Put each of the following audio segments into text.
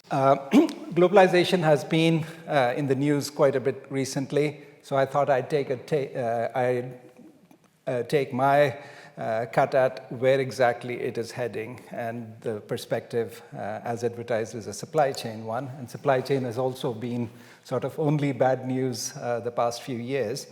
Globalization has been in the news quite a bit recently, so I thought I'd take my cut at where exactly it is heading, and the perspective as advertised is a supply chain one, and supply chain has also been sort of only bad news the past few years.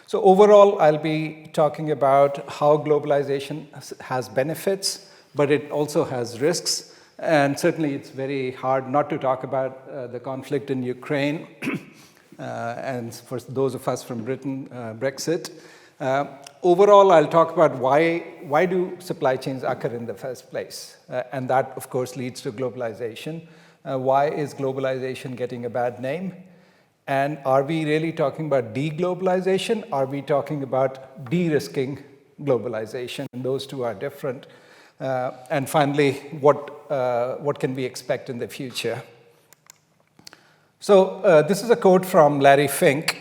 So overall, I'll be talking about how globalization has benefits, but it also has risks. And certainly it's very hard not to talk about the conflict in Ukraine, and for those of us from Britain, Brexit. Overall, I'll talk about why do supply chains occur in the first place? And that, of course, leads to globalization. Why is globalization getting a bad name? And are we really talking about deglobalization? Are we talking about de-risking globalization? And those two are different. And finally, what can we expect in the future? So this is a quote from Larry Fink.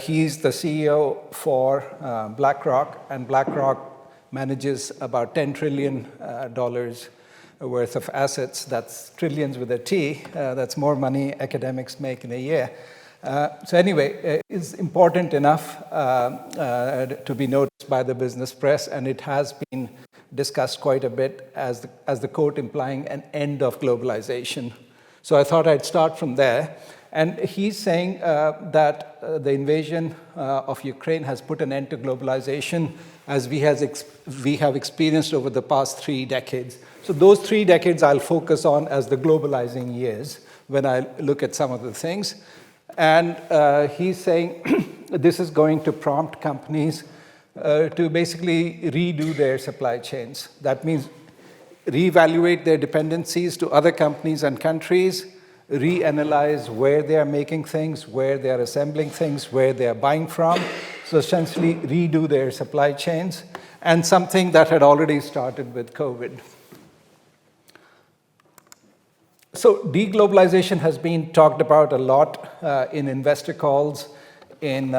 He's the CEO for BlackRock, and BlackRock manages about $10 trillion worth of assets. That's trillions with a T. That's more money academics make in a year. So anyway, it's important enough to be noticed by the business press, and it has been discussed quite a bit as the quote implying an end of globalization. So I thought I'd start from there. And he's saying that the invasion of Ukraine has put an end to globalization as we have experienced over the past 3 decades. So those 3 decades I'll focus on as the globalizing years when I look at some of the things. And he's saying this is going to prompt companies to basically redo their supply chains. That means reevaluate their dependencies to other companies and countries, reanalyze where they are making things, where they are assembling things, where they are buying from. So essentially redo their supply chains, and something that had already started with COVID. So deglobalization has been talked about a lot in investor calls, in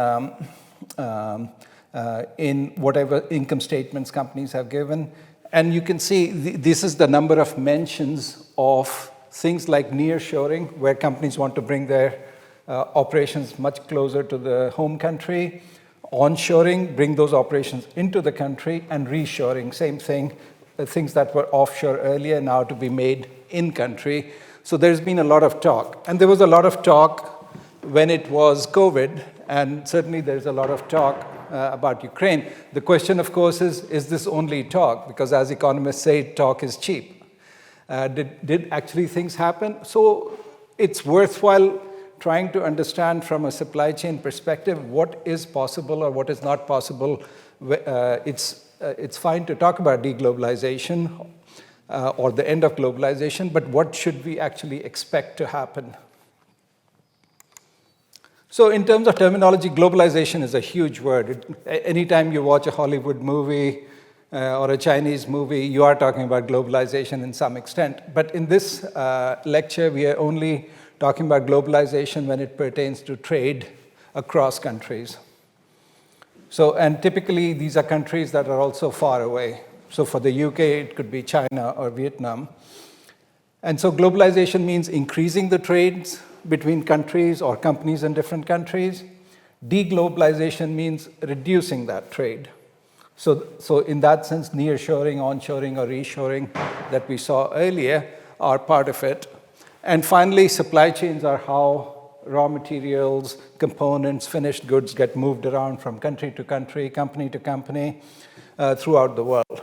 whatever income statements companies have given. And you can see this is the number of mentions of things like nearshoring, where companies want to bring their operations much closer to the home country, onshoring, bring those operations into the country, and reshoring, same thing, things that were offshore earlier now to be made in country. So there's been a lot of talk. And there was a lot of talk when it was COVID, and certainly there's a lot of talk about Ukraine. The question, of course, is this only talk? Because as economists say, talk is cheap. Did actually things happen? So it's worthwhile trying to understand from a supply chain perspective what is possible or what is not possible. It's fine to talk about deglobalization or the end of globalization, but what should we actually expect to happen? So in terms of terminology, globalization is a huge word. Anytime you watch a Hollywood movie or a Chinese movie, you are talking about globalization in some extent. But in this lecture, we are only talking about globalization when it pertains to trade across countries. So, and typically, these are countries that are also far away. So for the UK, it could be China or Vietnam. And so globalization means increasing the trades between countries or companies in different countries. Deglobalization means reducing that trade. So in that sense, nearshoring, onshoring, or reshoring that we saw earlier are part of it. And finally, supply chains are how raw materials, components, finished goods get moved around from country to country, company to company, throughout the world.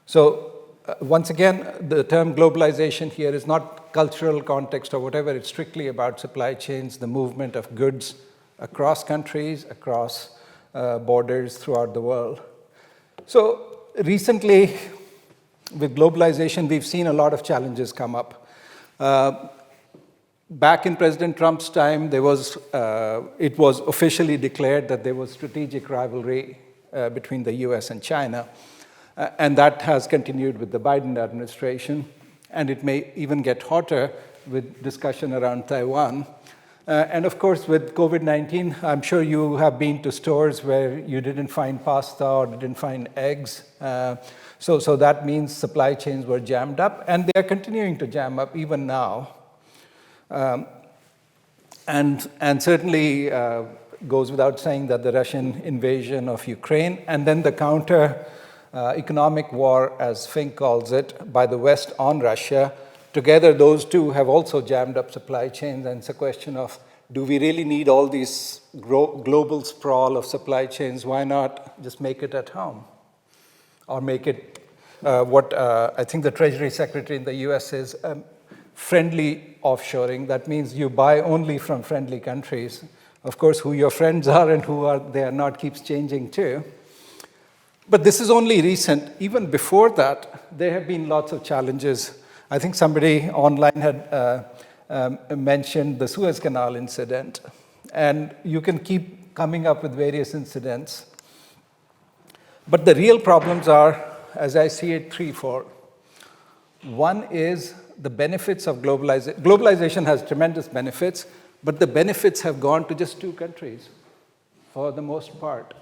So once again, the term globalization here is not cultural context or whatever. It's strictly about supply chains, the movement of goods across countries, across borders throughout the world. So recently, with globalization, we've seen a lot of challenges come up. Back in President Trump's time, it was officially declared that there was strategic rivalry between the US and China. And that has continued with the Biden administration. And it may even get hotter with discussion around Taiwan. And of course, with COVID-19, I'm sure you have been to stores where you didn't find pasta or didn't find eggs. So that means supply chains were jammed up, and they are continuing to jam up even now. And certainly goes without saying that the Russian invasion of Ukraine and then the counter economic war, as Fink calls it, by the West on Russia, together those two have also jammed up supply chains. And it's a question of, do we really need all these global sprawl of supply chains? Why not just make it at home? Or make it what I think the Treasury Secretary in the US is friendly offshoring. That means you buy only from friendly countries. Of course, who your friends are and who they are not keeps changing too. But this is only recent. Even before that, there have been lots of challenges. I think somebody online had mentioned the Suez Canal incident. And you can keep coming up with various incidents. But the real problems are, as I see it, threefold. One is the benefits of globalization. Globalization has tremendous benefits, but the benefits have gone to just two countries for the most part.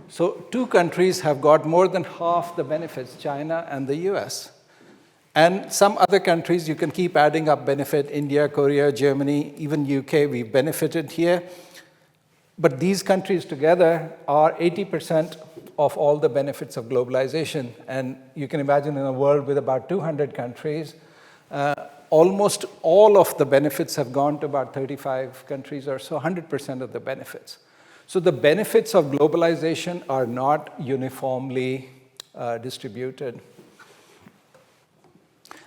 So two countries have got more than half the benefits, China and the US. And some other countries, you can keep adding up benefit, India, Korea, Germany, even UK, we've benefited here. But these countries together are 80% of all the benefits of globalization. And you can imagine in a world with about 200 countries, almost all of the benefits have gone to about 35 countries or so, 100% of the benefits. So the benefits of globalization are not uniformly distributed.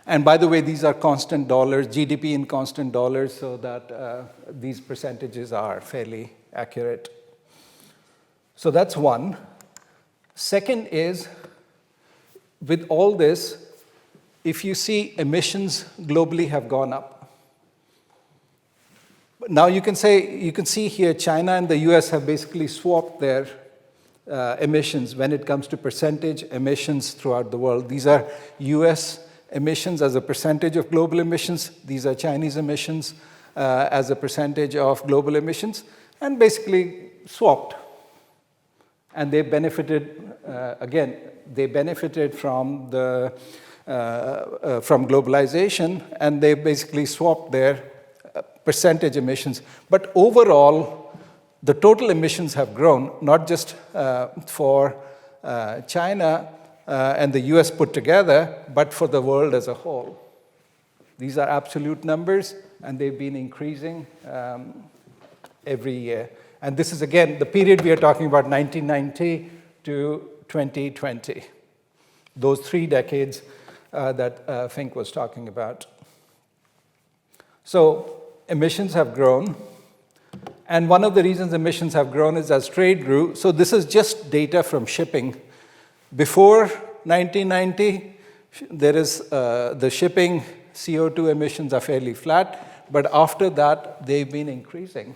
And by the way, these are constant dollars, GDP in constant dollars, so that these percentages are fairly accurate. So that's one. Second is, with all this, if you see emissions globally have gone up. Now you can see here China and the US have basically swapped their emissions when it comes to percentage emissions throughout the world. These are US emissions as a percentage of global emissions. These are Chinese emissions as a percentage of global emissions, and basically swapped. And they benefited, again, they benefited from from globalization, and they basically swapped their percentage emissions. But overall, the total emissions have grown, not just for China and the US put together, but for the world as a whole. These are absolute numbers, and they've been increasing every year. And this is, again, the period we are talking about, 1990 to 2020. Those 3 decades that Fink was talking about. So emissions have grown. And one of the reasons emissions have grown is as trade grew. So this is just data from shipping. Before 1990, there is the shipping CO2 emissions are fairly flat. But after that, they've been increasing.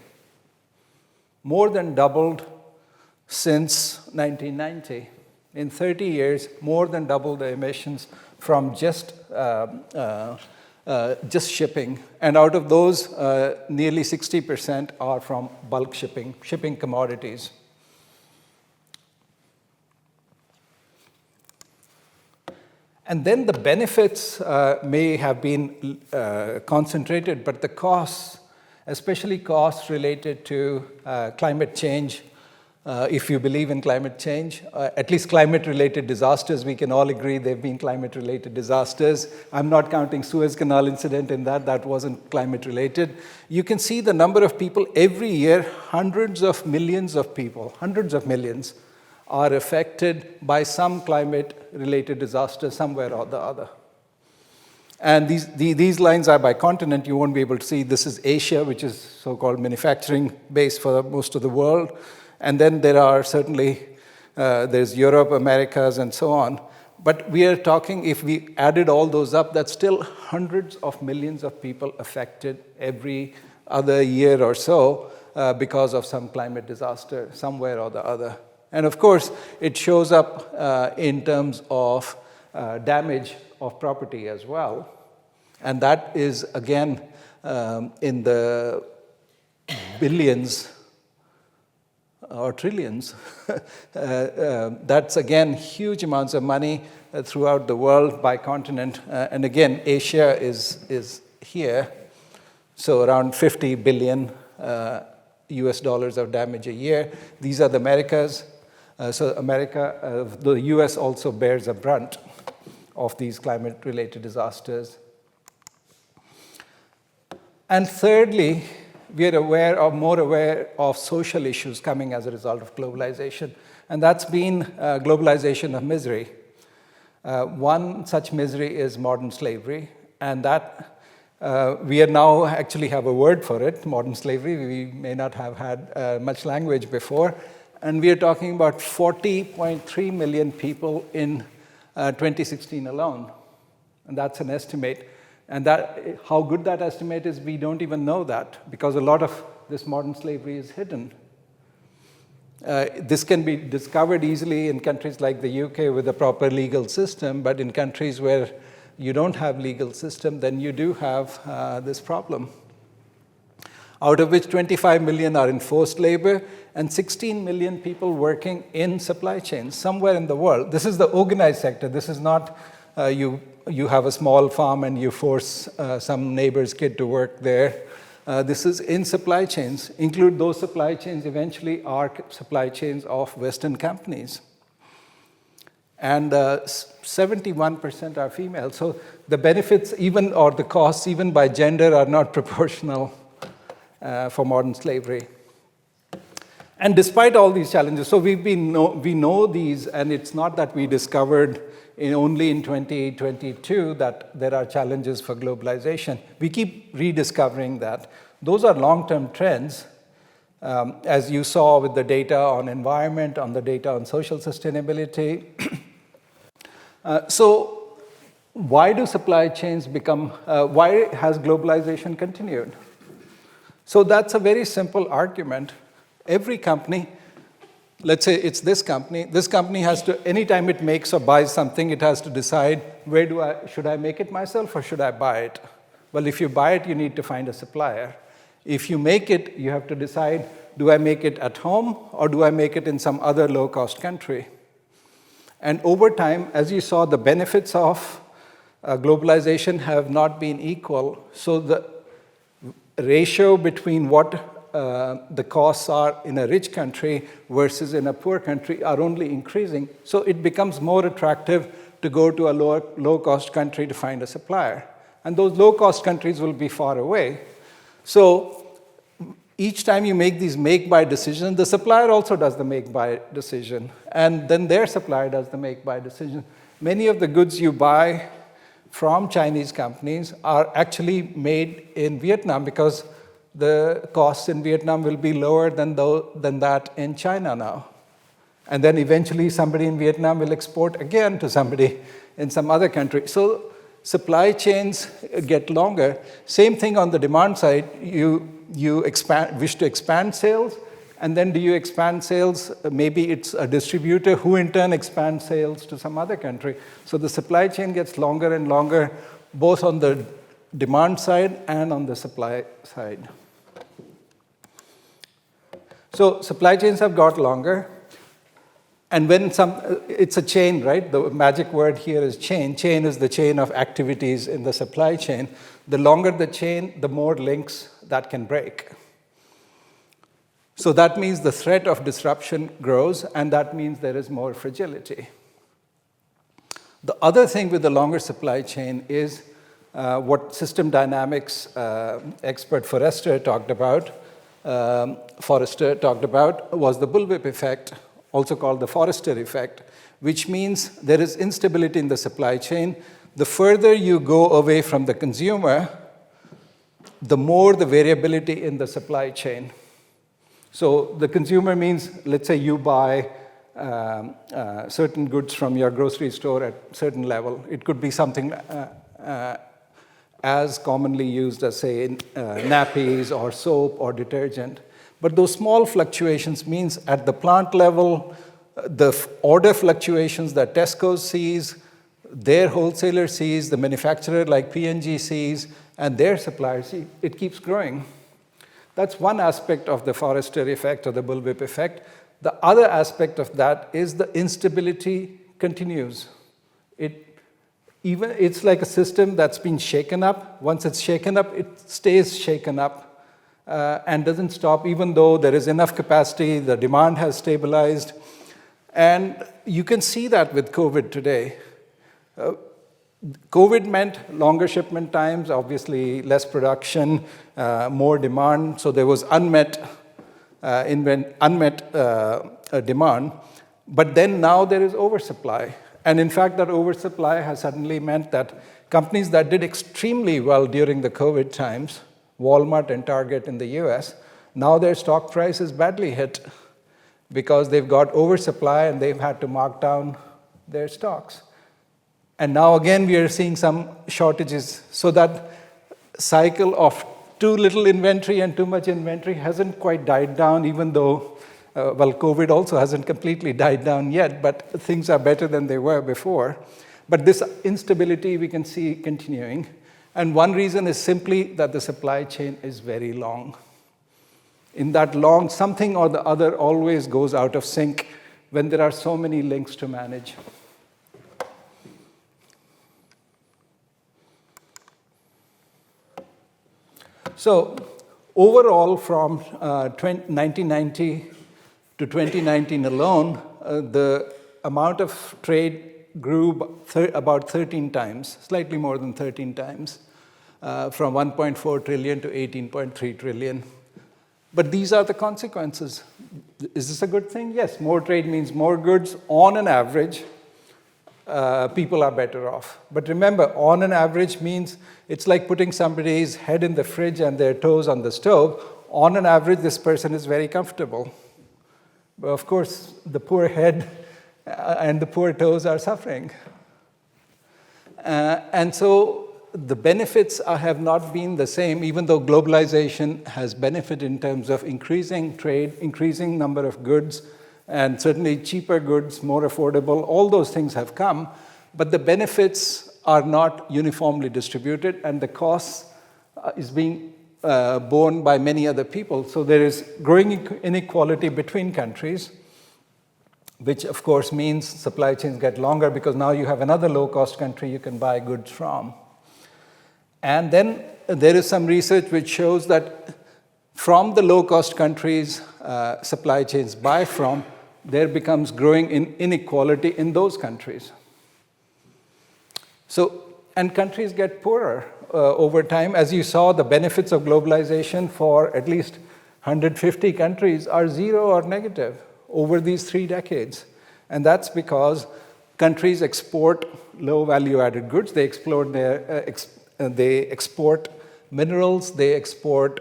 More than doubled since 1990. In 30 years, more than double the emissions from just shipping. And out of those, nearly 60% are from bulk shipping commodities. And then the benefits may have been concentrated, but the costs, especially costs related to climate change, if you believe in climate change, at least climate-related disasters, we can all agree there have been climate-related disasters. I'm not counting Suez Canal incident in that wasn't climate-related. You can see the number of people every year, hundreds of millions of people, hundreds of millions, are affected by some climate-related disaster somewhere or the other. And these lines are by continent. You won't be able to see. This is Asia, which is so-called manufacturing base for most of the world. And then there are certainly, there's Europe, Americas, and so on. But we are talking, if we added all those up, that's still hundreds of millions of people affected every other year or so because of some climate disaster somewhere or the other. And of course, it shows up in terms of damage of property as well. And that is, again, in the billions or trillions. That's, again, huge amounts of money throughout the world by continent. And again, Asia is here. So around 50 billion US dollars of damage a year. These are the Americas. So the US also bears a brunt of these climate-related disasters. And thirdly, we are more aware of social issues coming as a result of globalization. And that's been globalization of misery. One such misery is modern slavery. And that we now actually have a word for it, modern slavery. We may not have had much language before. And we are talking about 40.3 million people in 2016 alone. And that's an estimate. And how good that estimate is, we don't even know that, because a lot of this modern slavery is hidden. This can be discovered easily in countries like the UK with a proper legal system, but in countries where you don't have legal system, then you do have this problem. Out of which 25 million are in forced labor, and 16 million people working in supply chains somewhere in the world. This is the organized sector. This is not you have a small farm and you force some neighbor's kid to work there. This is in supply chains. Include those supply chains eventually are supply chains of Western companies. And 71% are female. So the benefits or the costs even by gender are not proportional for modern slavery. And despite all these challenges, so we know these, and it's not that we discovered only in 2022 that there are challenges for globalization. We keep rediscovering that. Those are long-term trends, as you saw with the data on environment, on the data on social sustainability. So why do supply chains why has globalization continued? So that's a very simple argument. Every company, let's say it's this company has to, anytime it makes or buys something, it has to decide, should I make it myself or should I buy it? Well, if you buy it, you need to find a supplier. If you make it, you have to decide, do I make it at home or do I make it in some other low-cost country? And over time, as you saw, the benefits of globalization have not been equal. So the ratio between what the costs are in a rich country versus in a poor country are only increasing. So it becomes more attractive to go to a low-cost country to find a supplier. And those low-cost countries will be far away. So each time you make these make-buy decisions, the supplier also does the make-buy decision. And then their supplier does the make-buy decision. Many of the goods you buy from Chinese companies are actually made in Vietnam because the costs in Vietnam will be lower than that in China now. And then eventually somebody in Vietnam will export again to somebody in some other country. So supply chains get longer. Same thing on the demand side. You wish to expand sales, and then do you expand sales? Maybe it's a distributor who in turn expands sales to some other country. So the supply chain gets longer and longer, both on the demand side and on the supply side. So supply chains have got longer. And when it's a chain, right? The magic word here is chain. Chain is the chain of activities in the supply chain. The longer the chain, the more links that can break. So that means the threat of disruption grows, and that means there is more fragility. The other thing with the longer supply chain is what system dynamics expert Forrester talked about was the bullwhip effect, also called the Forrester effect, which means there is instability in the supply chain. The further you go away from the consumer, the more the variability in the supply chain. So the consumer means, let's say you buy certain goods from your grocery store at a certain level. It could be something as commonly used as, say, nappies or soap or detergent. But those small fluctuations means at the plant level, the order fluctuations that Tesco sees, their wholesaler sees, the manufacturer like P&G sees, and their suppliers see, it keeps growing. That's one aspect of the Forrester effect or the bullwhip effect. The other aspect of that is the instability continues. It's like a system that's been shaken up. Once it's shaken up, it stays shaken up and doesn't stop, even though there is enough capacity, the demand has stabilized. And you can see that with COVID today. COVID meant longer shipment times, obviously less production, more demand. So there was unmet demand. But then now there is oversupply. And in fact, that oversupply has suddenly meant that companies that did extremely well during the COVID times, Walmart and Target in the US, now their stock price is badly hit because they've got oversupply and they've had to mark down their stocks. And now again, we are seeing some shortages. So that cycle of too little inventory and too much inventory hasn't quite died down, even though, COVID also hasn't completely died down yet, but things are better than they were before. But this instability we can see continuing. And one reason is simply that the supply chain is very long. In that long, something or the other always goes out of sync when there are so many links to manage. So overall, from 1990 to 2019 alone, the amount of trade grew about 13 times, slightly more than 13 times, from 1.4 trillion to 18.3 trillion. But these are the consequences. Is this a good thing? Yes, more trade means more goods. On an average, people are better off. But remember, on an average means it's like putting somebody's head in the fridge and their toes on the stove. On an average, this person is very comfortable. But of course, the poor head and the poor toes are suffering. And so the benefits have not been the same, even though globalization has benefited in terms of increasing trade, increasing number of goods, and certainly cheaper goods, more affordable, all those things have come, but the benefits are not uniformly distributed, and the costs is being borne by many other people. So there is growing inequality between countries, which of course means supply chains get longer because now you have another low-cost country you can buy goods from. And then there is some research which shows that from the low-cost countries supply chains buy from, there becomes growing inequality in those countries. So, and countries get poorer over time. As you saw, the benefits of globalization for at least 150 countries are zero or negative over these 3 decades. And that's because countries export low value-added goods. They export minerals, they export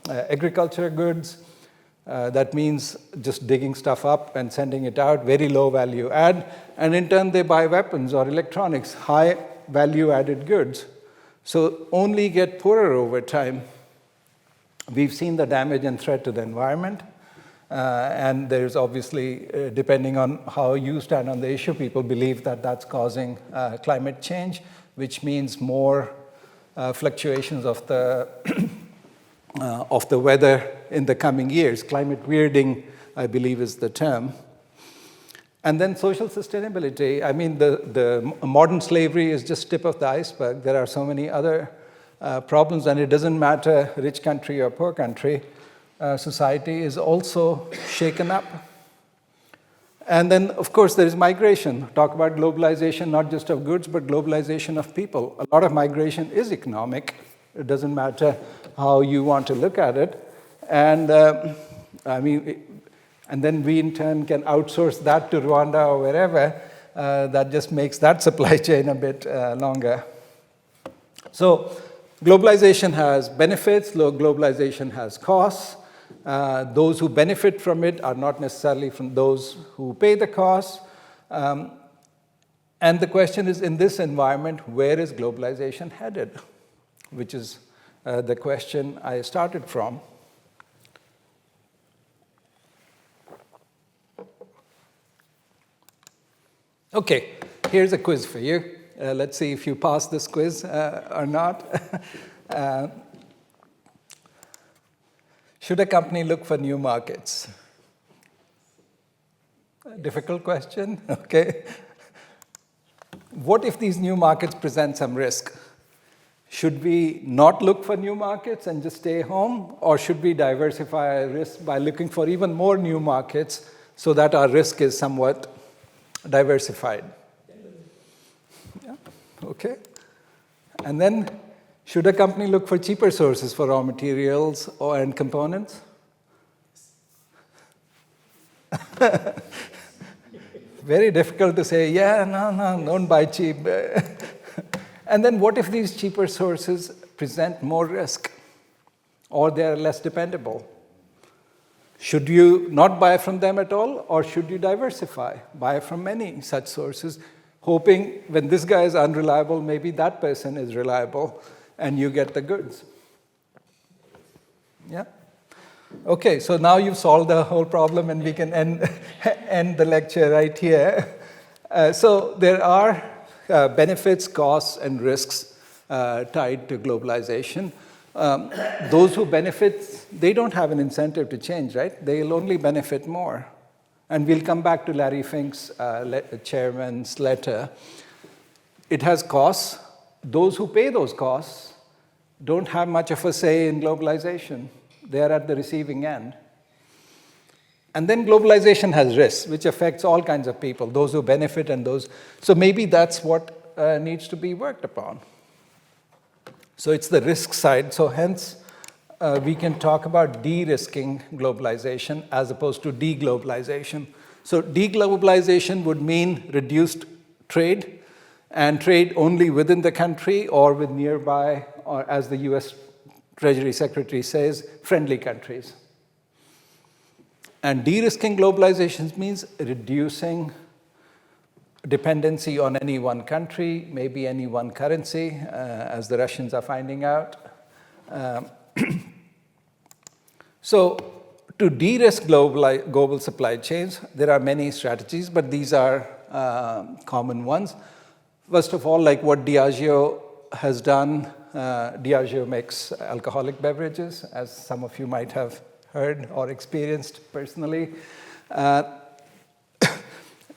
agriculture goods. That means just digging stuff up and sending it out, very low value add. And in turn, they buy weapons or electronics, high value added goods. So only get poorer over time. We've seen the damage and threat to the environment. And there's obviously, depending on how you stand on the issue, people believe that that's causing climate change, which means more fluctuations of the weather in the coming years. Climate weirding, I believe, is the term. And then social sustainability. I mean, the modern slavery is just tip of the iceberg. There are so many other problems, and it doesn't matter rich country or poor country. Society is also shaken up. And then, of course, there is migration. Talk about globalization, not just of goods, but globalization of people. A lot of migration is economic. It doesn't matter how you want to look at it. And and then we in turn can outsource that to Rwanda or wherever. That just makes that supply chain a bit longer. So globalization has benefits, globalization has costs. Those who benefit from it are not necessarily from those who pay the costs. And the question is, in this environment, where is globalization headed? Which is the question I started from. Okay, here's a quiz for you. Let's see if you pass this quiz or not. Should a company look for new markets? Difficult question, okay. What if these new markets present some risk? Should we not look for new markets and just stay home? Or should we diversify our risk by looking for even more new markets so that our risk is somewhat diversified? Yeah, okay. And then, should a company look for cheaper sources for raw materials and components? Very difficult to say, yeah, no, don't buy cheap. And then what if these cheaper sources present more risk or they're less dependable? Should you not buy from them at all, or should you diversify? Buy from many such sources, hoping when this guy is unreliable, maybe that person is reliable, and you get the goods. Yeah? Okay, so now you've solved the whole problem, and we can end the lecture right here. So there are benefits, costs, and risks tied to globalization. Those who benefit, they don't have an incentive to change, right? They'll only benefit more. And we'll come back to Larry Fink's chairman's letter. It has costs. Those who pay those costs don't have much of a say in globalization. They are at the receiving end. And then globalization has risks, which affects all kinds of people, those who benefit and those. So maybe that's what needs to be worked upon. So it's the risk side. So hence, we can talk about de-risking globalization as opposed to deglobalization. So deglobalization would mean reduced trade, and trade only within the country or with nearby, or as the US Treasury Secretary says, friendly countries. And de-risking globalization means reducing dependency on any one country, maybe any one currency, as the Russians are finding out. So to de-risk global supply chains, there are many strategies, but these are common ones. First of all, like what Diageo has done, Diageo makes alcoholic beverages, as some of you might have heard or experienced personally.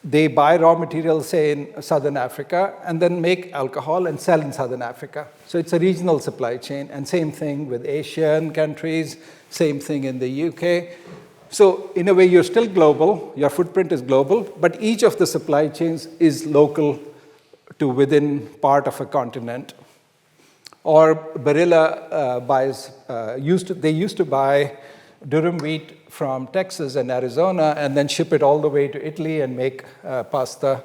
They buy raw materials, say, in Southern Africa, and then make alcohol and sell in Southern Africa. So it's a regional supply chain, and same thing with Asian countries, same thing in the UK. So in a way, you're still global, your footprint is global, but each of the supply chains is local to within part of a continent. Or Barilla they used to buy durum wheat from Texas and Arizona and then ship it all the way to Italy and make pasta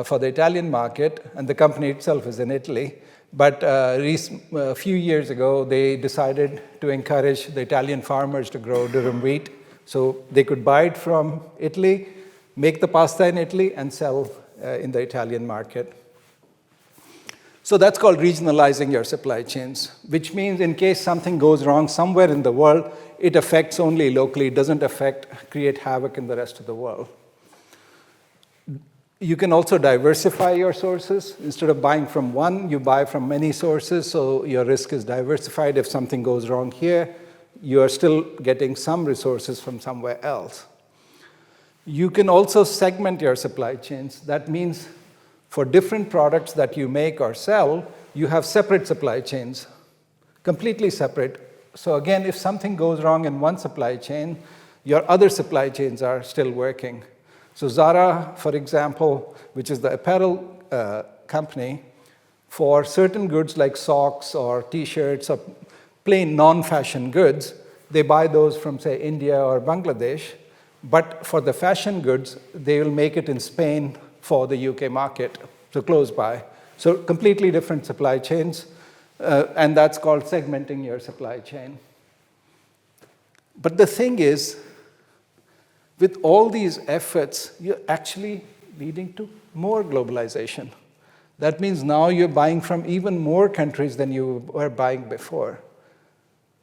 for the Italian market. And the company itself is in Italy. But a few years ago, they decided to encourage the Italian farmers to grow durum wheat so they could buy it from Italy, make the pasta in Italy, and sell in the Italian market. So that's called regionalizing your supply chains, which means in case something goes wrong somewhere in the world, it affects only locally. It doesn't create havoc in the rest of the world. You can also diversify your sources. Instead of buying from one, you buy from many sources, so your risk is diversified. If something goes wrong here, you are still getting some resources from somewhere else. You can also segment your supply chains. That means for different products that you make or sell, you have separate supply chains, completely separate. So again, if something goes wrong in one supply chain, your other supply chains are still working. So Zara, for example, which is the apparel company, for certain goods like socks or T-shirts or plain non-fashion goods, they buy those from, say, India or Bangladesh. But for the fashion goods, they will make it in Spain for the UK market, so close by. So completely different supply chains, and that's called segmenting your supply chain. But the thing is, with all these efforts, you're actually leading to more globalization. That means now you're buying from even more countries than you were buying before.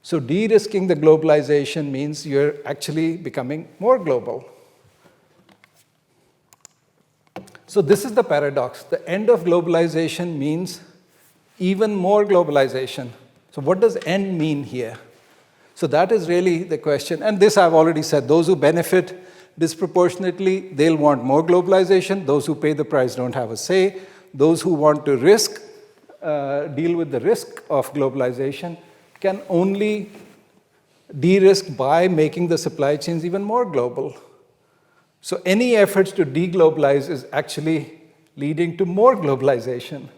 So de-risking the globalization means you're actually becoming more global. So this is the paradox. The end of globalization means even more globalization. So what does end mean here? So that is really the question. And this I've already said, those who benefit disproportionately, they'll want more globalization. Those who pay the price don't have a say. Those who want to deal with the risk of globalization can only de-risk by making the supply chains even more global. So any efforts to deglobalize is actually leading to more globalization.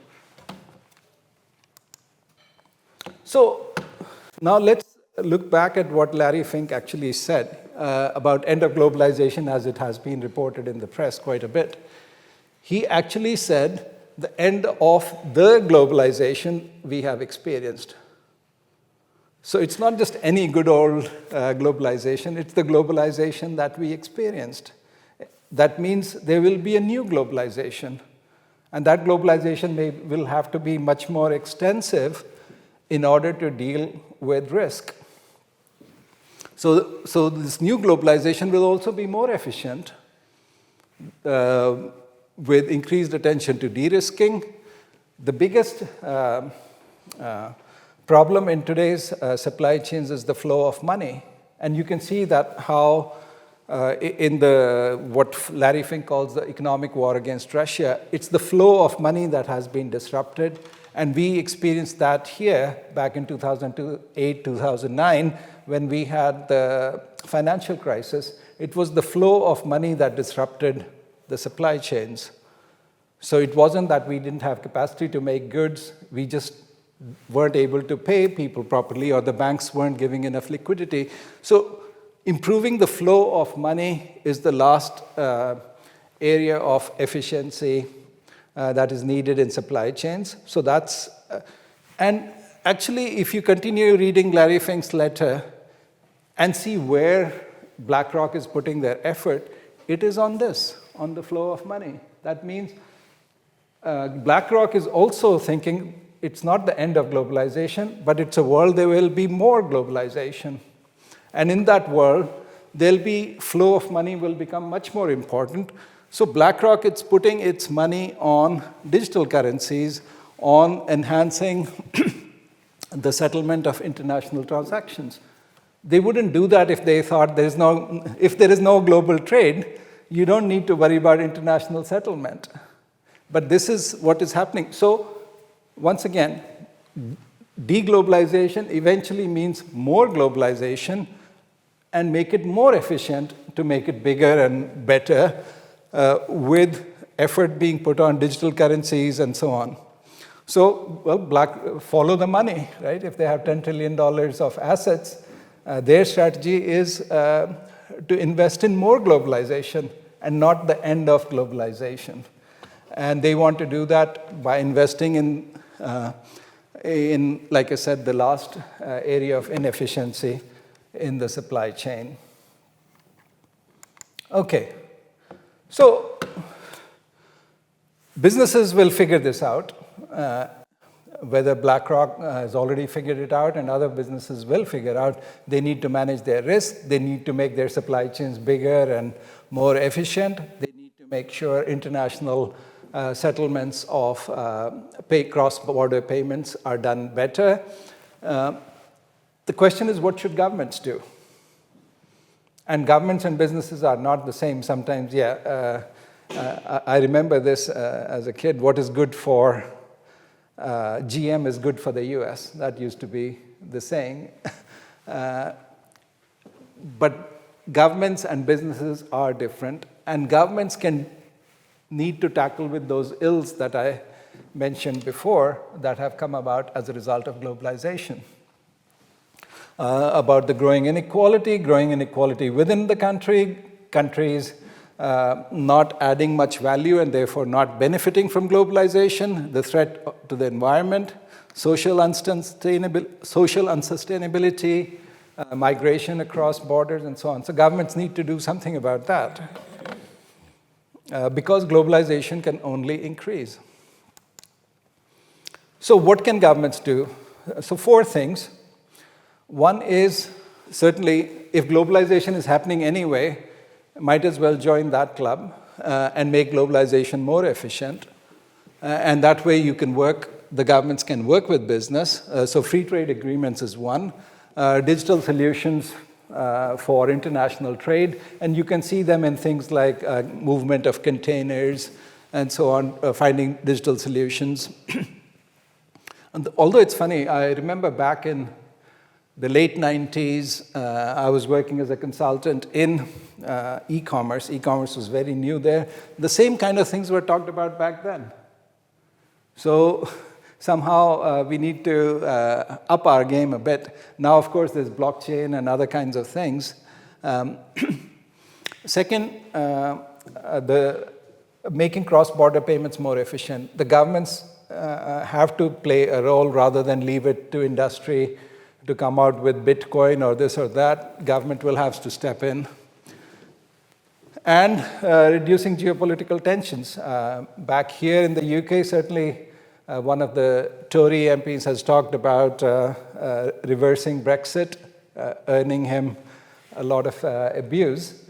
So now let's look back at what Larry Fink actually said about end of globalization as it has been reported in the press quite a bit. He actually said the end of the globalization we have experienced. So it's not just any good old globalization, it's the globalization that we experienced. That means there will be a new globalization. And that globalization will have to be much more extensive in order to deal with risk. So this new globalization will also be more efficient with increased attention to de-risking. The biggest problem in today's supply chains is the flow of money. And you can see that how in what Larry Fink calls the economic war against Russia, it's the flow of money that has been disrupted. And we experienced that here back in 2008, 2009, when we had the financial crisis. It was the flow of money that disrupted the supply chains. So it wasn't that we didn't have capacity to make goods, we just weren't able to pay people properly, or the banks weren't giving enough liquidity. So improving the flow of money is the last area of efficiency that is needed in supply chains. So that's, and actually, if you continue reading Larry Fink's letter and see where BlackRock is putting their effort, it is on this, on the flow of money. That means BlackRock is also thinking it's not the end of globalization, but it's a world there will be more globalization. And in that world, there'll be flow of money will become much more important. So BlackRock, it's putting its money on digital currencies, on enhancing the settlement of international transactions. They wouldn't do that if they thought if there is no global trade, you don't need to worry about international settlement. But this is what is happening. So once again, deglobalization eventually means more globalization and make it more efficient to make it bigger and better with effort being put on digital currencies and so on. So, well, follow the money, right? If they have $10 trillion of assets, their strategy is to invest in more globalization and not the end of globalization. And they want to do that by investing in, like I said, the last area of inefficiency in the supply chain. Okay, so businesses will figure this out. Whether BlackRock has already figured it out and other businesses will figure out, they need to manage their risk, they need to make their supply chains bigger and more efficient, they need to make sure international settlements of cross-border payments are done better. The question is, what should governments do? And governments and businesses are not the same. Sometimes, I remember this as a kid. What is good for GM is good for the US. That used to be the saying. But governments and businesses are different. And governments need to tackle with those ills that I mentioned before that have come about as a result of globalization. About the growing inequality within the countries not adding much value and therefore not benefiting from globalization, the threat to the environment, social unsustainability, migration across borders, and so on. So governments need to do something about that because globalization can only increase. So what can governments do? So 4 things. One is, certainly, if globalization is happening anyway, might as well join that club and make globalization more efficient. And that way the governments can work with business. So free trade agreements is one. digital solutions for international trade, and you can see them in things like movement of containers and so on, finding digital solutions. And although it's funny, I remember back in the late 90s, I was working as a consultant in e-commerce. E-commerce was very new there. The same kind of things were talked about back then. So somehow we need to up our game a bit. Now, of course, there's blockchain and other kinds of things. Second, the making cross-border payments more efficient. The governments have to play a role rather than leave it to industry to come out with Bitcoin or this or that. Government will have to step in. And reducing geopolitical tensions. Back here in the UK, certainly one of the Tory MPs has talked about reversing Brexit, earning him a lot of abuse.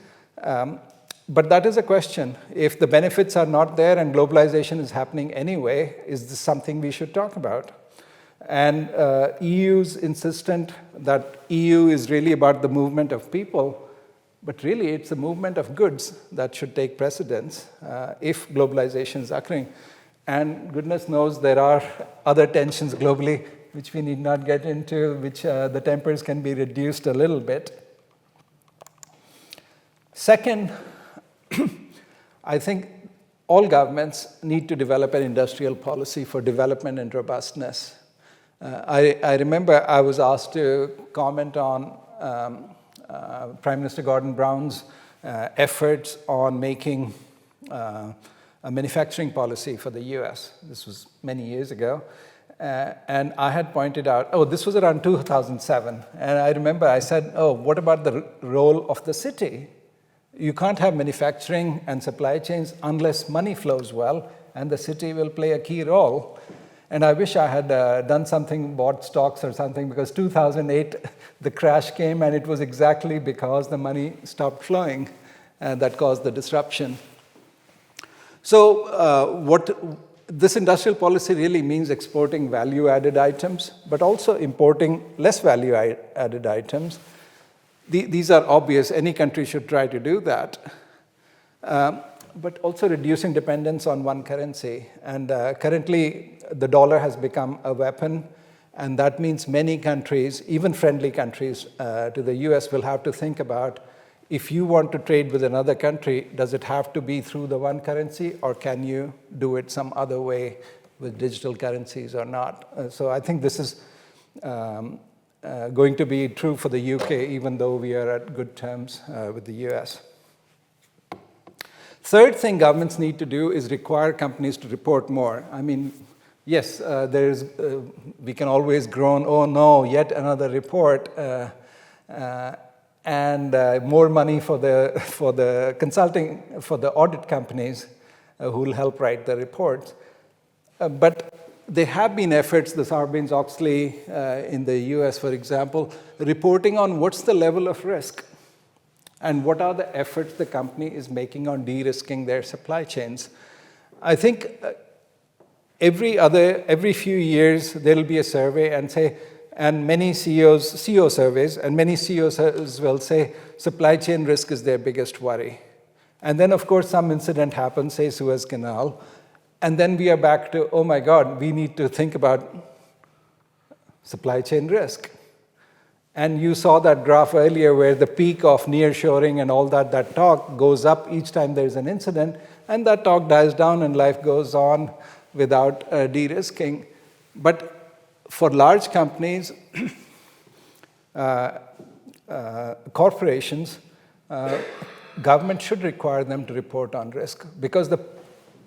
But that is a question. If the benefits are not there and globalization is happening anyway, is this something we should talk about? And EU's insistent that EU is really about the movement of people, but really it's the movement of goods that should take precedence if globalization is occurring. And goodness knows there are other tensions globally which we need not get into, which the tempers can be reduced a little bit. Second, I think all governments need to develop an industrial policy for development and robustness. I remember I was asked to comment on Prime Minister Gordon Brown's efforts on making a manufacturing policy for the US. This was many years ago. And I had pointed out, this was around 2007. And I remember I said, what about the role of the city? You can't have manufacturing and supply chains unless money flows well, and the city will play a key role. And I wish I had done something, bought stocks or something, because 2008, the crash came, and it was exactly because the money stopped flowing that caused the disruption. So what this industrial policy really means exporting value-added items, but also importing less value-added items. These are obvious. Any country should try to do that. But also reducing dependence on one currency. And currently, the dollar has become a weapon, and that means many countries, even friendly countries to the US, will have to think about, if you want to trade with another country, does it have to be through the one currency, or can you do it some other way with digital currencies or not? So I think this is going to be true for the UK, even though we are at good terms with the US. Third thing governments need to do is require companies to report more. I mean, yes, we can always groan, oh no, yet another report, and more money for the consulting, for the audit companies who will help write the reports. But there have been efforts, the Sarbanes-Oxley in the US, for example, reporting on what's the level of risk and what are the efforts the company is making on de-risking their supply chains. I think every few years there will be a survey and many CEO surveys, and many CEOs will say supply chain risk is their biggest worry. And then, of course, some incident happens, say Suez Canal, and then we are back to, oh my God, we need to think about supply chain risk. And you saw that graph earlier where the peak of nearshoring and all that talk goes up each time there's an incident, and that talk dies down and life goes on without de-risking. But for large companies, corporations, government should require them to report on risk, because the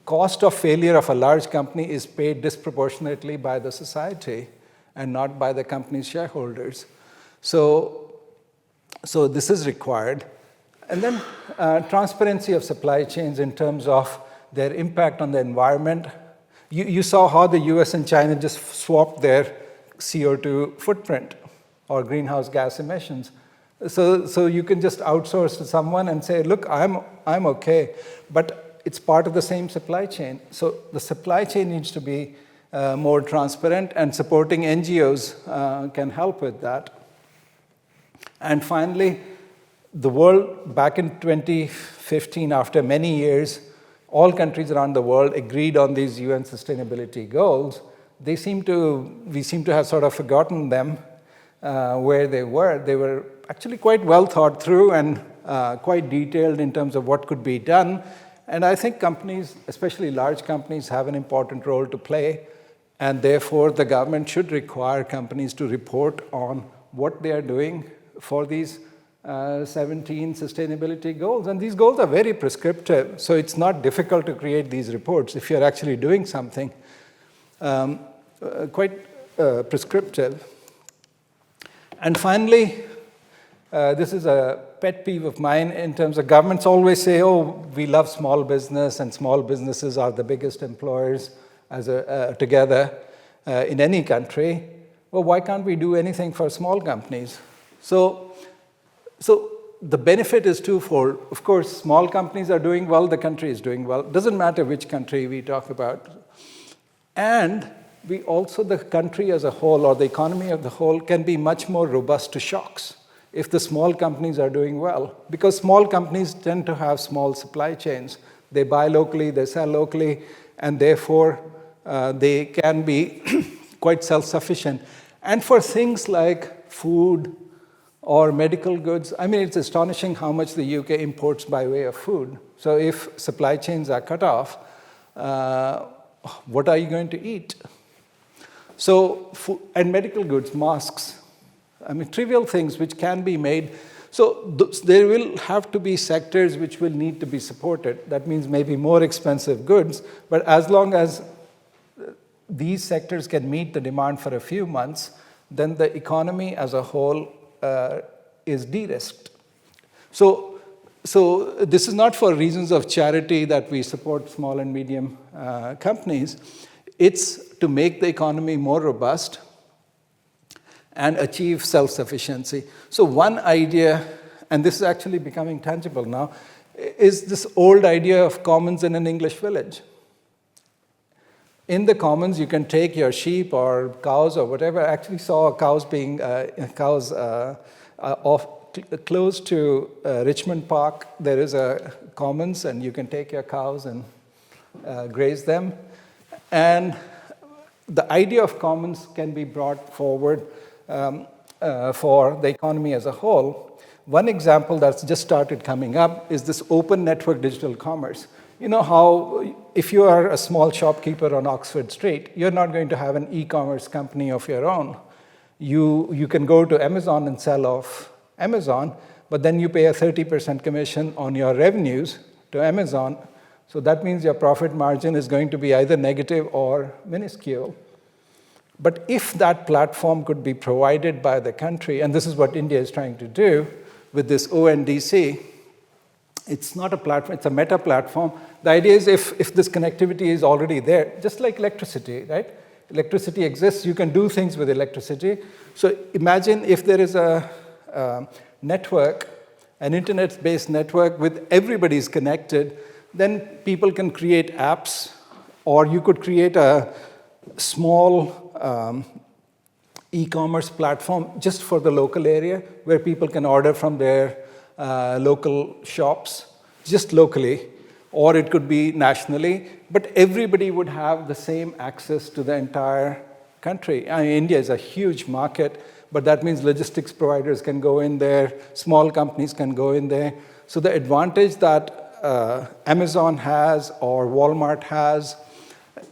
cost of failure of a large company is paid disproportionately by the society and not by the company's shareholders. So this is required. And then transparency of supply chains in terms of their impact on the environment. You saw how the US and China just swapped their CO2 footprint or greenhouse gas emissions. So you can just outsource to someone and say, look, I'm okay, but it's part of the same supply chain. So the supply chain needs to be more transparent, and supporting NGOs can help with that. And finally, the world, back in 2015, after many years, all countries around the world agreed on these UN sustainability goals. We seem to have sort of forgotten them, where they were. They were actually quite well thought through and quite detailed in terms of what could be done. And I think companies, especially large companies, have an important role to play. And therefore, the government should require companies to report on what they are doing for these 17 sustainability goals. And these goals are very prescriptive, so it's not difficult to create these reports if you're actually doing something quite prescriptive. And finally, this is a pet peeve of mine in terms of governments always say, oh, we love small business and small businesses are the biggest employers together in any country. Well, why can't we do anything for small companies? So the benefit is twofold. Of course, small companies are doing well, the country is doing well. It doesn't matter which country we talk about. And the country as a whole, or the economy as a whole, can be much more robust to shocks if the small companies are doing well. Because small companies tend to have small supply chains. They buy locally, they sell locally, and therefore they can be quite self-sufficient. And for things like food, or medical goods. I mean, it's astonishing how much the UK imports by way of food. So if supply chains are cut off, what are you going to eat? So, and medical goods, masks, I mean, trivial things which can be made. So there will have to be sectors which will need to be supported. That means maybe more expensive goods, but as long as these sectors can meet the demand for a few months, then the economy as a whole is de-risked. So this is not for reasons of charity that we support small and medium companies. It's to make the economy more robust and achieve self-sufficiency. So one idea, and this is actually becoming tangible now, is this old idea of commons in an English village. In the commons, you can take your sheep or cows or whatever. I actually saw cows close to Richmond Park. There is a commons, and you can take your cows and graze them. And the idea of commons can be brought forward for the economy as a whole. One example that's just started coming up is this open network digital commerce. You know how if you are a small shopkeeper on Oxford Street, you're not going to have an e-commerce company of your own. You can go to Amazon and sell off Amazon, but then you pay a 30% commission on your revenues to Amazon. So that means your profit margin is going to be either negative or minuscule. But if that platform could be provided by the country, and this is what India is trying to do with this ONDC, it's not a platform, it's a meta platform. The idea is if this connectivity is already there, just like electricity, right? Electricity exists, you can do things with electricity. So imagine if there is a network, an internet-based network with everybody's connected, then people can create apps, or you could create a small e-commerce platform just for the local area where people can order from their local shops, just locally, or it could be nationally, but everybody would have the same access to the entire country. I mean, India is a huge market, but that means logistics providers can go in there, small companies can go in there. So the advantage that Amazon has or Walmart has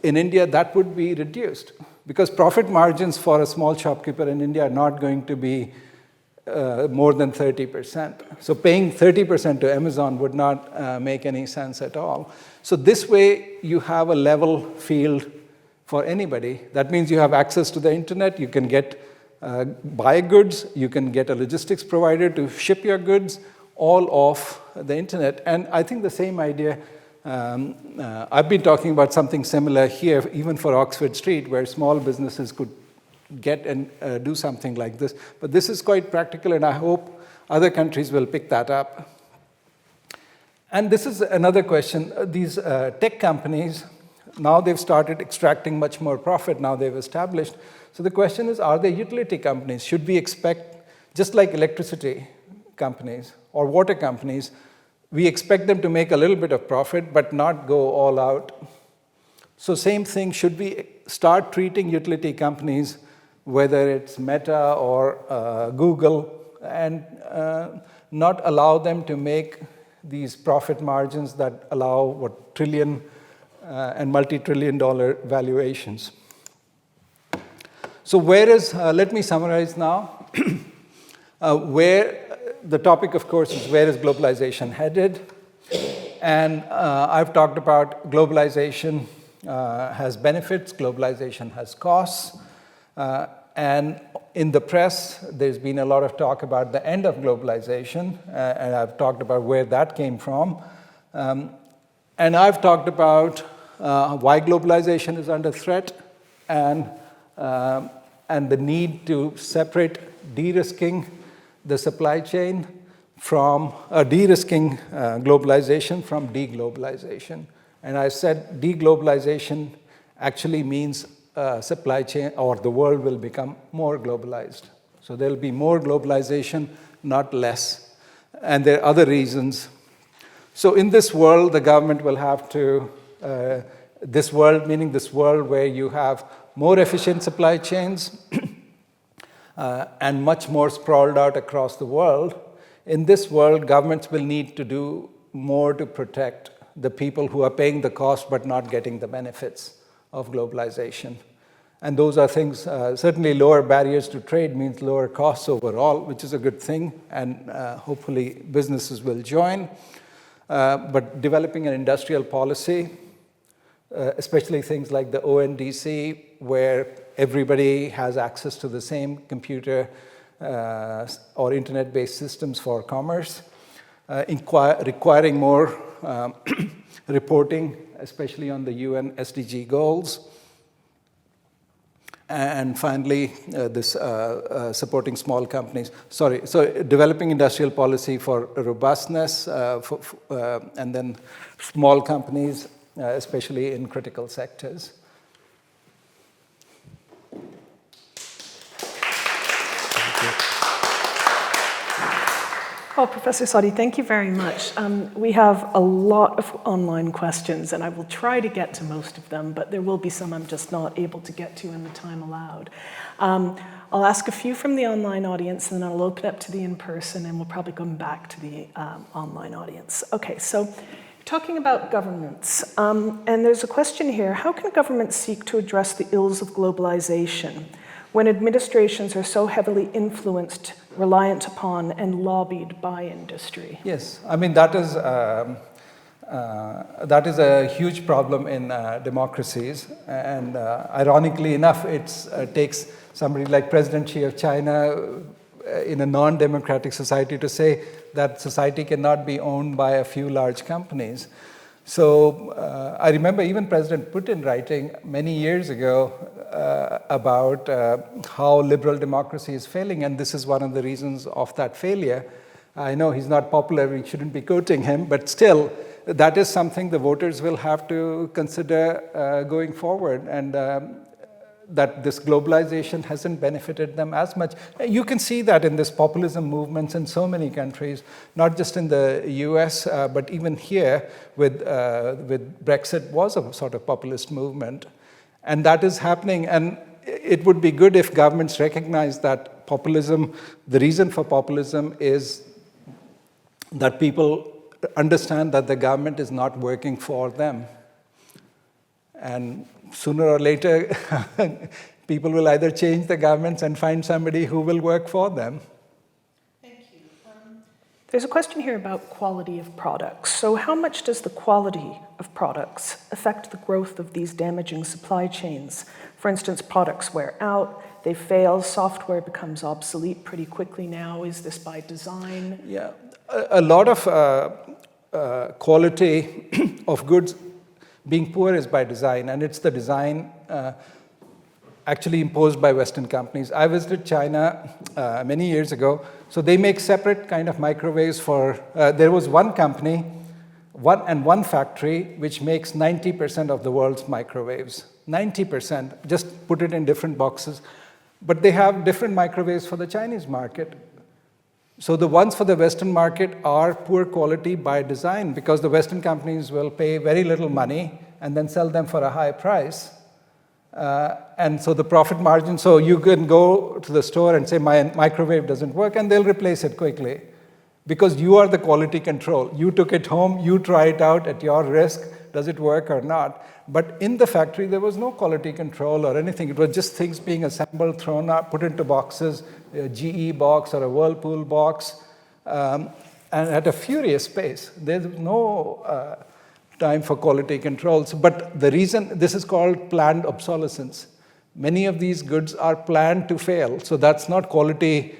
in India, that would be reduced, because profit margins for a small shopkeeper in India are not going to be more than 30%. So paying 30% to Amazon would not make any sense at all. So this way, you have a level field for anybody. That means you have access to the internet, you can buy goods, you can get a logistics provider to ship your goods, all off the internet. And I think the same idea, I've been talking about something similar here, even for Oxford Street, where small businesses could get and do something like this. But this is quite practical, and I hope other countries will pick that up. And this is another question. These tech companies, now they've started extracting much more profit, now they've established. So the question is, are they utility companies? Should we expect Just like electricity companies or water companies, we expect them to make a little bit of profit but not go all out. So same thing, should we start treating utility companies, whether it's Meta or Google, and not allow them to make these profit margins that allow what trillion and multi-trillion dollar valuations. So where is, let me summarize now, where the topic, of course, is where is globalization headed? And I've talked about globalization has benefits, globalization has costs. And in the press, there's been a lot of talk about the end of globalization, and I've talked about where that came from. And I've talked about why globalization is under threat and the need to separate de-risking the supply chain from de-risking globalization from deglobalization. And I said deglobalization actually means supply chain or the world will become more globalized. So there'll be more globalization, not less. And there are other reasons. So in this world, the government will have to, this world, meaning this world where you have more efficient supply chains, and much more sprawled out across the world. In this world, governments will need to do more to protect the people who are paying the cost but not getting the benefits of globalization. And those are things, certainly lower barriers to trade means lower costs overall, which is a good thing, and hopefully businesses will join. But developing an industrial policy, especially things like the ONDC, where everybody has access to the same computer or internet-based systems for commerce, requiring more reporting, especially on the UN SDG goals. And finally, this supporting small companies. So developing industrial policy for robustness, and then small companies, especially in critical sectors. Well, Professor Sodhi, thank you very much. We have a lot of online questions, and I will try to get to most of them, but there will be some I'm just not able to get to in the time allowed. I'll ask a few from the online audience, and then I'll open up to the in-person, and we'll probably come back to the online audience. Okay, so talking about governments, and there's a question here: how can governments seek to address the ills of globalization when administrations are so heavily influenced, reliant upon, and lobbied by industry? Yes, I mean, that is a huge problem in democracies. And ironically enough, it takes somebody like President Xi of China in a non-democratic society to say that society cannot be owned by a few large companies. So I remember even President Putin writing many years ago about how liberal democracy is failing, and this is one of the reasons of that failure. I know he's not popular, we shouldn't be quoting him, but still, that is something the voters will have to consider going forward, and that this globalization hasn't benefited them as much. You can see that in this populism movements in so many countries, not just in the US, but even here with Brexit was a sort of populist movement. And that is happening, and it would be good if governments recognize that populism, the reason for populism is that people understand that the government is not working for them. And sooner or later, people will either change the governments and find somebody who will work for them. Thank you. There's a question here about quality of products. So how much does the quality of products affect the growth of these damaging supply chains? For instance, products wear out, they fail, software becomes obsolete pretty quickly now. Is this by design? Yeah, a lot of quality of goods being poor is by design, and it's the design actually imposed by Western companies. I visited China many years ago. So they make separate kind of microwaves for, there was one company, one factory, which makes 90% of the world's microwaves. 90%, just put it in different boxes. But they have different microwaves for the Chinese market. So the ones for the Western market are poor quality by design, because the Western companies will pay very little money and then sell them for a high price. And so the profit margin, so you can go to the store and say, my microwave doesn't work, and they'll replace it quickly. Because you are the quality control. You took it home, you try it out at your risk, does it work or not? But in the factory, there was no quality control or anything. It was just things being assembled, thrown out, put into boxes, a GE box or a Whirlpool box, and at a furious pace. There's no time for quality controls. But the reason, this is called planned obsolescence. Many of these goods are planned to fail. So that's not quality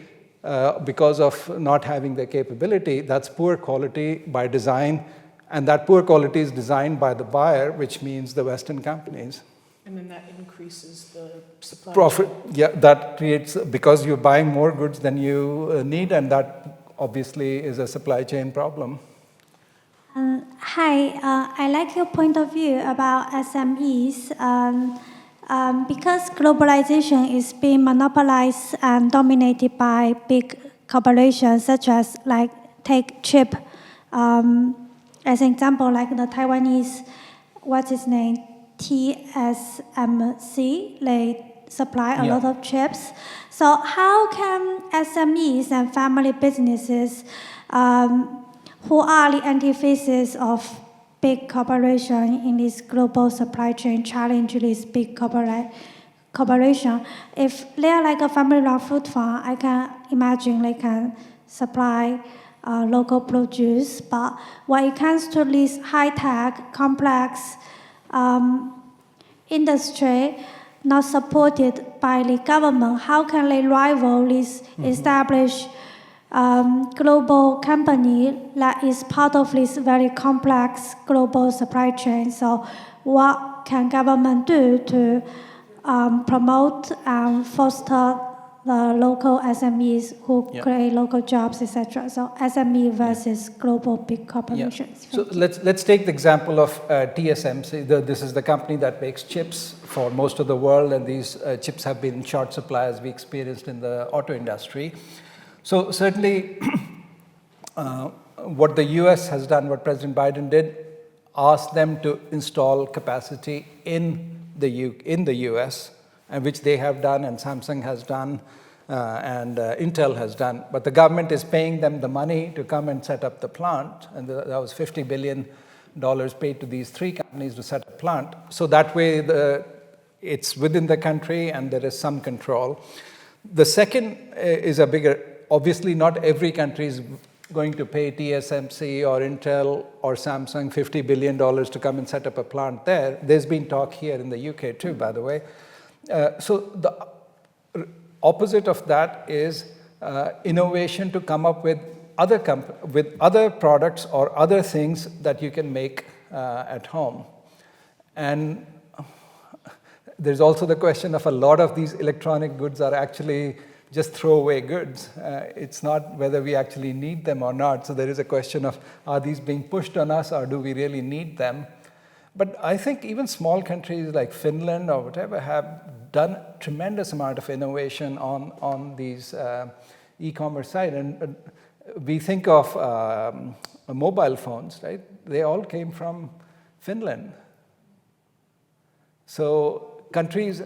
because of not having the capability. That's poor quality by design. And that poor quality is designed by the buyer, which means the Western companies. And then that increases the supply profit. chain. Yeah, that creates, because you're buying more goods than you need, and that obviously is a supply chain problem. Hi, I like your point of view about SMEs. Because globalization is being monopolized and dominated by big corporations, such as take chip. As an example, like the Taiwanese, what's its name, TSMC, they supply a lot of chips. So how can SMEs and family businesses, who are the antithesis of big corporation in this global supply chain, challenge this big corporation? If they are like a family-run food farm, I can imagine they can supply local produce, but when it comes to this high-tech, complex industry not supported by the government, how can they rival this established global company that is part of this very complex global supply chain? So what can government do to promote and foster the local SMEs who create local jobs, etc.? So SME versus global big corporations. So let's take the example of TSMC. This is the company that makes chips for most of the world, and these chips have been in short supply, as we experienced in the auto industry. So certainly what the US has done, what President Biden did, asked them to install capacity in the US, and which they have done, and Samsung has done, and Intel has done. But the government is paying them the money to come and set up the plant, and that was $50 billion paid to these three companies to set up a plant. So that way it's within the country and there is some control. The second is a bigger, obviously not every country is going to pay TSMC or Intel or Samsung $50 billion to come and set up a plant there. There's been talk here in the UK too, by the way. So the opposite of that is innovation to come up with other products or other things that you can make at home. And there's also the question of a lot of these electronic goods are actually just throwaway goods. It's not whether we actually need them or not. So there is a question of, are these being pushed on us, or do we really need them? But I think even small countries like Finland or whatever have done a tremendous amount of innovation on these e-commerce side. And we think of mobile phones, right? They all came from Finland. So countries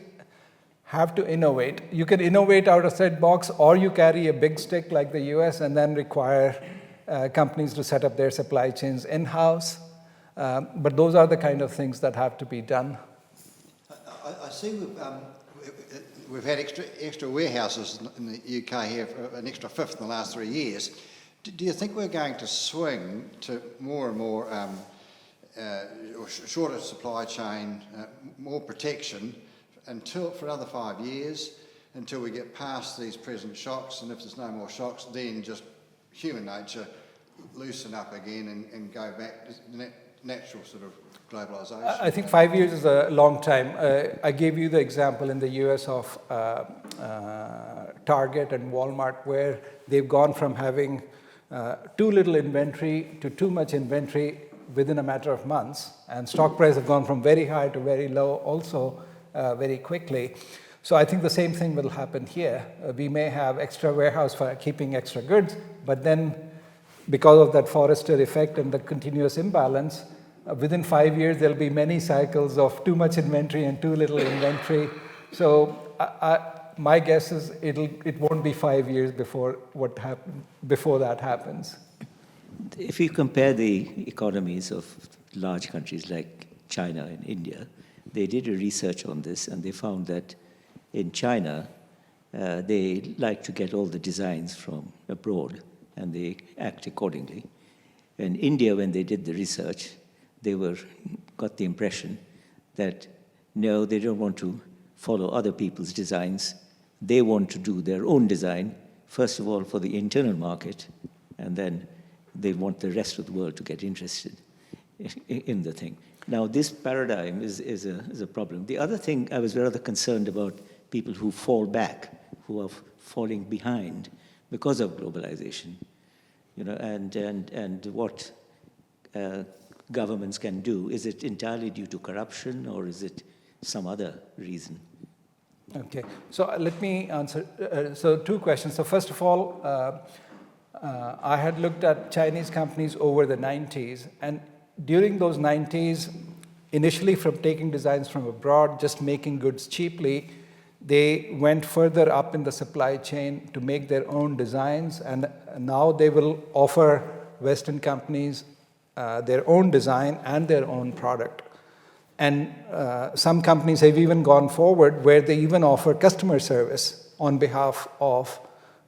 have to innovate. You can innovate out of set box, or you carry a big stick like the US and then require companies to set up their supply chains in-house. But those are the kind of things that have to be done. I see we've had extra warehouses in the UK here, for an extra fifth in the last 3 years. Do you think we're going to swing to more and more shorter supply chain, more protection for another 5 years, until we get past these present shocks, and if there's no more shocks, then just human nature loosen up again and go back to natural sort of globalisation? I think 5 years is a long time. I gave you the example in the US of Target and Walmart, where they've gone from having too little inventory to too much inventory within a matter of months. And stock prices have gone from very high to very low also very quickly. So I think the same thing will happen here. We may have extra warehouse for keeping extra goods, but then because of that Forrester effect and the continuous imbalance, within 5 years there'll be many cycles of too much inventory and too little inventory. So my guess is it won't be 5 years before that happens. If you compare the economies of large countries like China and India, they did a research on this, and they found that in China, they like to get all the designs from abroad, and they act accordingly. In India, when they did the research, they got the impression that no, they don't want to follow other people's designs. They want to do their own design, first of all for the internal market, and then they want the rest of the world to get interested in the thing. Now, this paradigm is a problem. The other thing, I was rather concerned about people who fall back, who are falling behind because of globalization, and what governments can do. Is it entirely due to corruption, or is it some other reason? Okay, so let me answer. So 2 questions. So first of all, I had looked at Chinese companies over the 90s, and during those 90s, initially from taking designs from abroad, just making goods cheaply, they went further up in the supply chain to make their own designs, and now they will offer Western companies their own design and their own product. And some companies have even gone forward where they even offer customer service on behalf of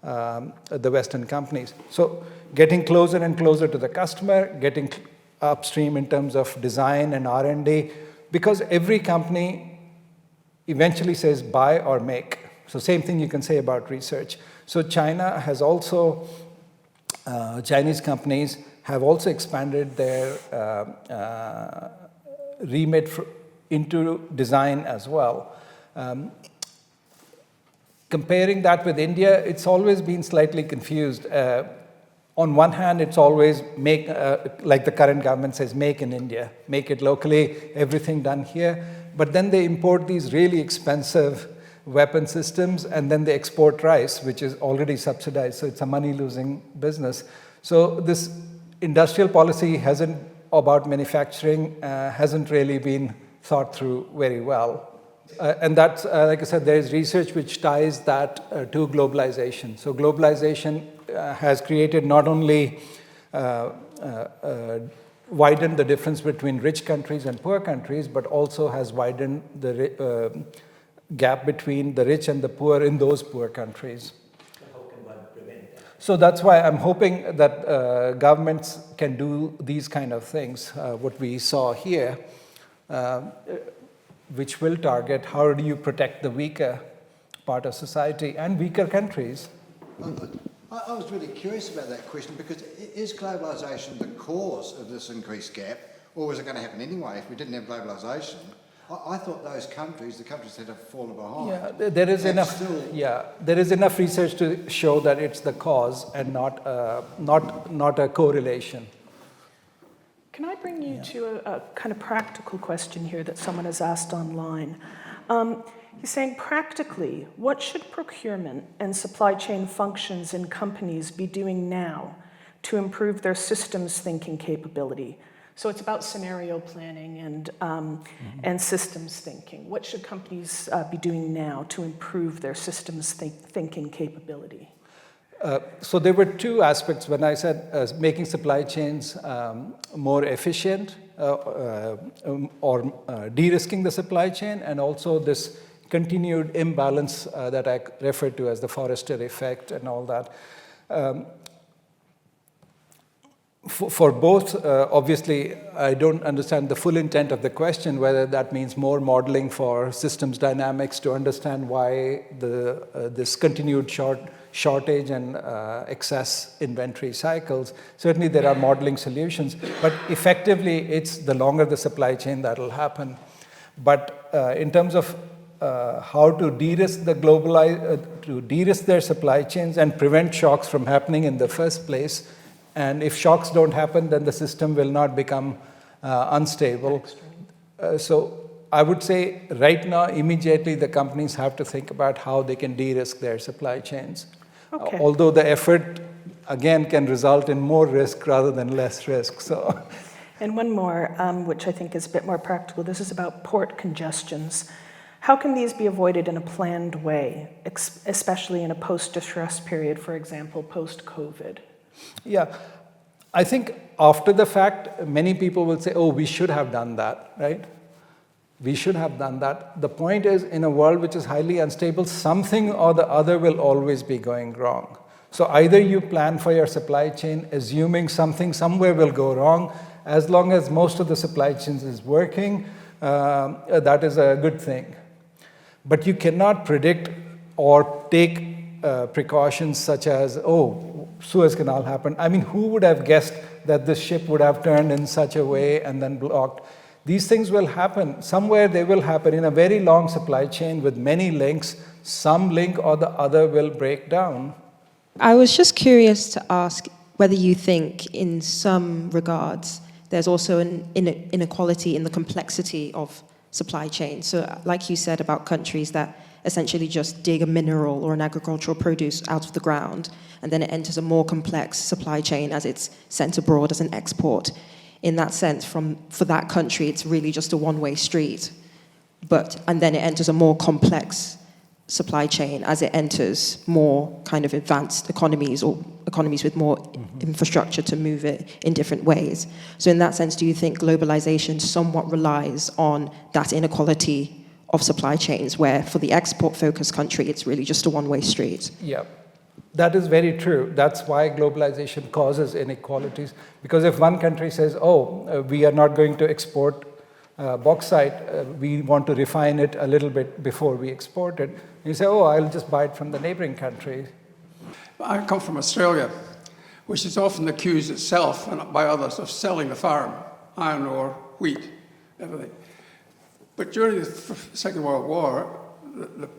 the Western companies. So getting closer and closer to the customer, getting upstream in terms of design and R&D, because every company eventually says buy or make. So same thing you can say about research. So China has also, Chinese companies have also expanded their remit into design as well. Comparing that with India, it's always been slightly confused. On one hand, it's always make, like the current government says, make in India, make it locally, everything done here. But then they import these really expensive weapon systems, and then they export rice, which is already subsidized, so it's a money-losing business. So this industrial policy about manufacturing hasn't really been thought through very well. And that's, like I said, there is research which ties that to globalization. So globalization has created not only widened the difference between rich countries and poor countries, but also has widened the gap between the rich and the poor in those poor countries. How can one prevent that? So that's why I'm hoping that governments can do these kind of things, what we saw here, which will target how do you protect the weaker part of society and weaker countries. I was really curious about that question, because is globalisation the cause of this increased gap, or was it going to happen anyway if we didn't have globalisation? I thought those countries, the countries that have fallen behind. Yeah, there is enough. There is enough research to show that it's the cause and not a correlation. Can I bring you to a kind of practical question here that someone has asked online? He's saying, practically, what should procurement and supply chain functions in companies be doing now to improve their systems thinking capability? So it's about scenario planning and systems thinking. What should companies be doing now to improve their systems thinking capability? So there were 2 aspects when I said making supply chains more efficient or de-risking the supply chain, and also this continued imbalance that I referred to as the Forrester effect and all that. For both, obviously, I don't understand the full intent of the question, whether that means more modeling for systems dynamics to understand why this continued shortage and excess inventory cycles. Certainly there are modeling solutions, but effectively it's the longer the supply chain that will happen. But in terms of how to de-risk to de-risk their supply chains and prevent shocks from happening in the first place, and if shocks don't happen, then the system will not become unstable. So I would say right now, immediately, the companies have to think about how they can de-risk their supply chains. Okay. Although the effort, again, can result in more risk rather than less risk. So, And one more, which I think is a bit more practical. This is about port congestions. How can these be avoided in a planned way, especially in a post-distress period, for example, post-COVID? yeah, I think after the fact, many people will say, oh, we should have done that, right? We should have done that. The point is, in a world which is highly unstable, something or the other will always be going wrong. So either you plan for your supply chain, assuming something somewhere will go wrong. As long as most of the supply chains is working, that is a good thing. But you cannot predict or take precautions such as, oh, Suez Canal happened. I mean, who would have guessed that this ship would have turned in such a way and then blocked? These things will happen. Somewhere they will happen. In a very long supply chain with many links, some link or the other will break down. I was just curious to ask whether you think, in some regards, there's also an inequality in the complexity of supply chain. So, like you said about countries that essentially just dig a mineral or an agricultural produce out of the ground, and then it enters a more complex supply chain as it's sent abroad as an export. In that sense, for that country, it's really just a one-way street. And then it enters a more complex supply chain as it enters more kind of advanced economies or economies with more infrastructure to move it in different ways. So in that sense, do you think globalization somewhat relies on that inequality of supply chains, where for the export-focused country, it's really just a one-way street? Yeah. That is very true. That's why globalization causes inequalities. Because if one country says, oh, we are not going to export bauxite, we want to refine it a little bit before we export it, you say, oh, I'll just buy it from the neighboring country. I come from Australia, which is often accused itself and by others of selling the farm, iron ore, wheat, everything. But during the Second World War,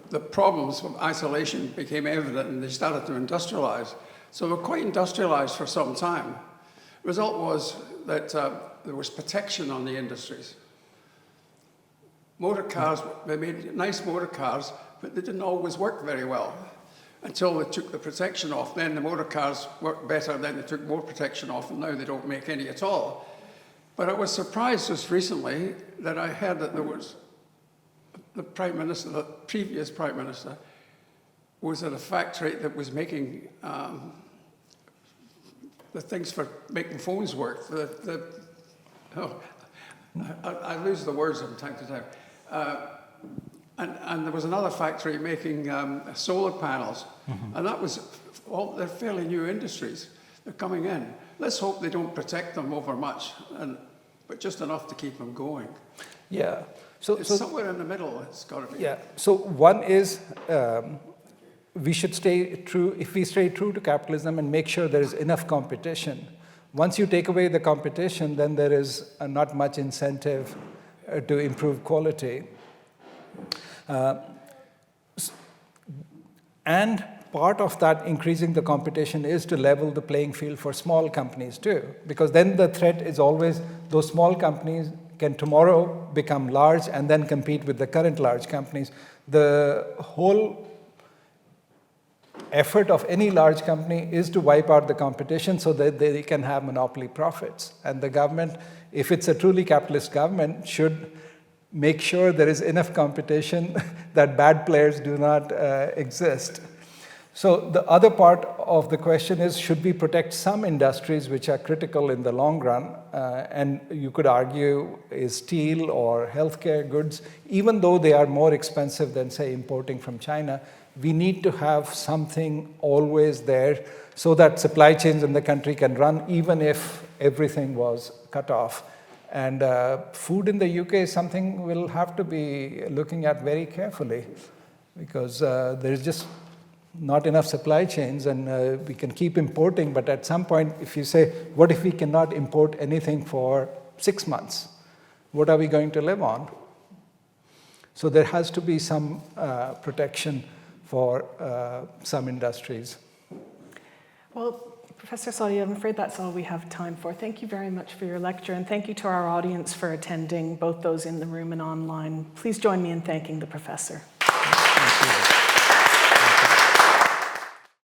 the problems of isolation became evident and they started to industrialize. So they were quite industrialized for some time. The result was that there was protection on the industries. Motor cars, they made nice motor cars, but they didn't always work very well until they took the protection off. Then the motor cars worked better, then they took more protection off, and now they don't make any at all. But I was surprised just recently that I heard that there was the Prime Minister, the previous Prime Minister, was at a factory that was making the things for making phones work. I lose the words from time to time. And there was another factory making solar panels. And that was, they're fairly new industries. They're coming in. Let's hope they don't protect them over much, but just enough to keep them going. Yeah. So somewhere in the middle, it's got to be. Yeah. So one is we should stay true. If we stay true to capitalism and make sure there is enough competition, once you take away the competition, then there is not much incentive to improve quality. And part of that increasing the competition is to level the playing field for small companies too, because then the threat is always those small companies can tomorrow become large and then compete with the current large companies. The whole effort of any large company is to wipe out the competition so that they can have monopoly profits. And the government, if it's a truly capitalist government, should make sure there is enough competition that bad players do not exist. So the other part of the question is, should we protect some industries which are critical in the long run? And you could argue is steel or healthcare goods, even though they are more expensive than, say, importing from China, we need to have something always there so that supply chains in the country can run even if everything was cut off. And food in the UK is something we'll have to be looking at very carefully, because there's just not enough supply chains, and we can keep importing, but at some point, if you say, what if we cannot import anything for 6 months? What are we going to live on? So there has to be some protection for some industries. Well, Professor Sodhi, I'm afraid that's all we have time for. Thank you very much for your lecture, and thank you to our audience for attending, both those in the room and online. Please join me in thanking the professor. Thank you.